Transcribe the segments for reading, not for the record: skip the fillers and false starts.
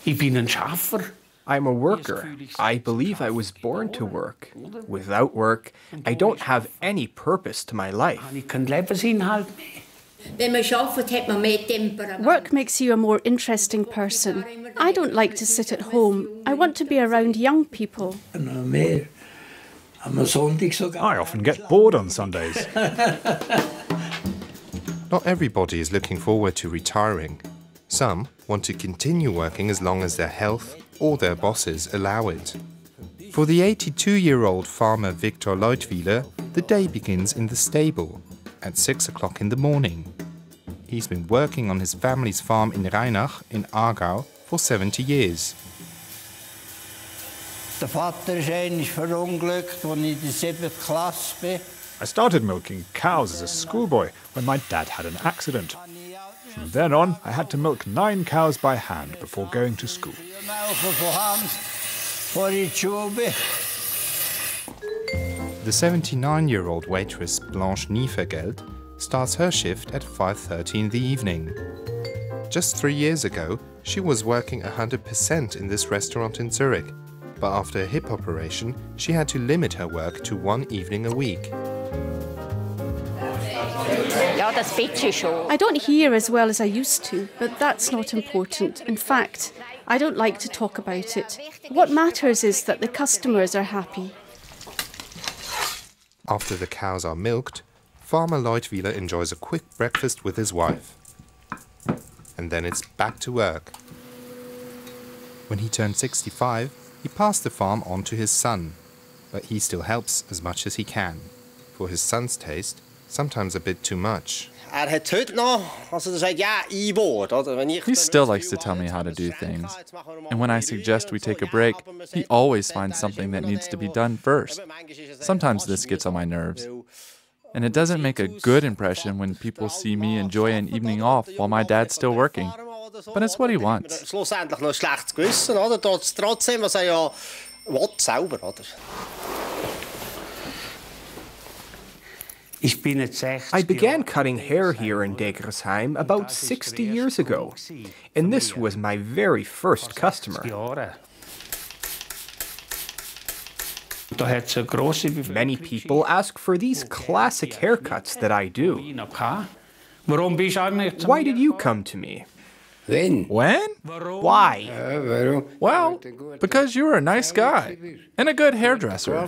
Ich bin ein Schaffer. I'm a worker. I believe I was born to work. Without work, I don't have any purpose to my life. Ich keinen Lebensinhalt mehr. Work makes you a more interesting person. I don't like to sit at home. I want to be around young people. I often get bored on Sundays. Not everybody is looking forward to retiring. Some want to continue working as long as their health or their bosses allow it. For the 82-year-old farmer Victor Leutwiler, the day begins in the stable at 6 o'clock in the morning. He's been working on his family's farm in Reinach in Aargau for 70 years. Der Vater ist eigentlich verunglückt, als ich in der 7. Klasse bin. I started milking cows as a schoolboy when my dad had an accident. From then on, I had to milk 9 cows by hand before going to school. The 79-year-old waitress Blanche Nievergeld starts her shift at 5:30 in the evening. Just 3 years ago, she was working 100% in this restaurant in Zurich, but after a hip operation, she had to limit her work to 1 evening a week. I don't hear as well as I used to, but that's not important. In fact, I don't like to talk about it. What matters is that the customers are happy. After the cows are milked, Farmer Leutwiler enjoys a quick breakfast with his wife. And then it's back to work. When he turned 65, he passed the farm on to his son, but he still helps as much as he can. For his son's taste, sometimes a bit too much. He still likes to tell me how to do things. And when I suggest we take a break, he always finds something that needs to be done first. Sometimes this gets on my nerves. And it doesn't make a good impression when people see me enjoy an evening off while my dad's still working. But it's what he wants. I began cutting hair here in Degersheim about 60 years ago, and this was my very first customer. Many people ask for these classic haircuts that I do. Why did you come to me? When? Why? Well, because you're a nice guy and a good hairdresser.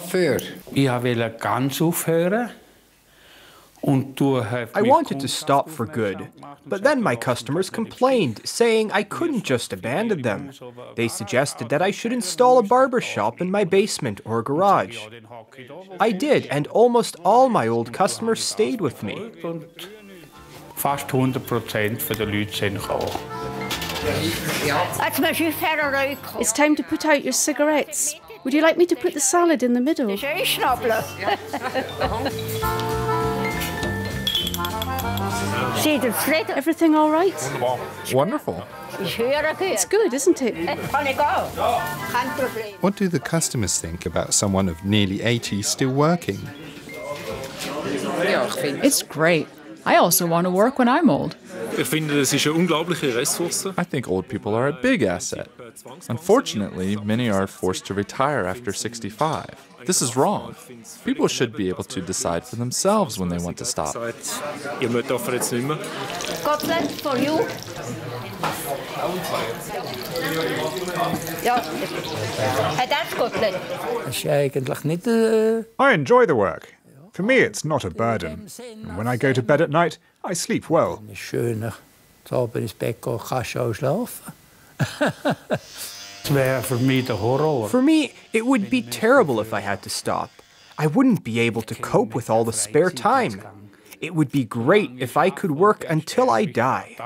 I wanted to stop for good, but then my customers complained, saying I couldn't just abandon them. They suggested that I should install a barber shop in my basement or garage. I did, and almost all my old customers stayed with me. Fast 100% der Leute sind gekommen. It's time to put out your cigarettes. Would you like me to put the salad in the middle? Everything all right? Wonderful. It's good, isn't it? What do the customers think about someone of nearly 80 still working? It's great. I also want to work when I'm old. I think old people are a big asset. Unfortunately, many are forced to retire after 65. This is wrong. People should be able to decide for themselves when they want to stop. Cutlet for you. That's cutlet. I enjoy the work. For me, it's not a burden. And when I go to bed at night, I sleep well. For me, it would be terrible if I had to stop. I wouldn't be able to cope with all the spare time. It would be great if I could work until I die.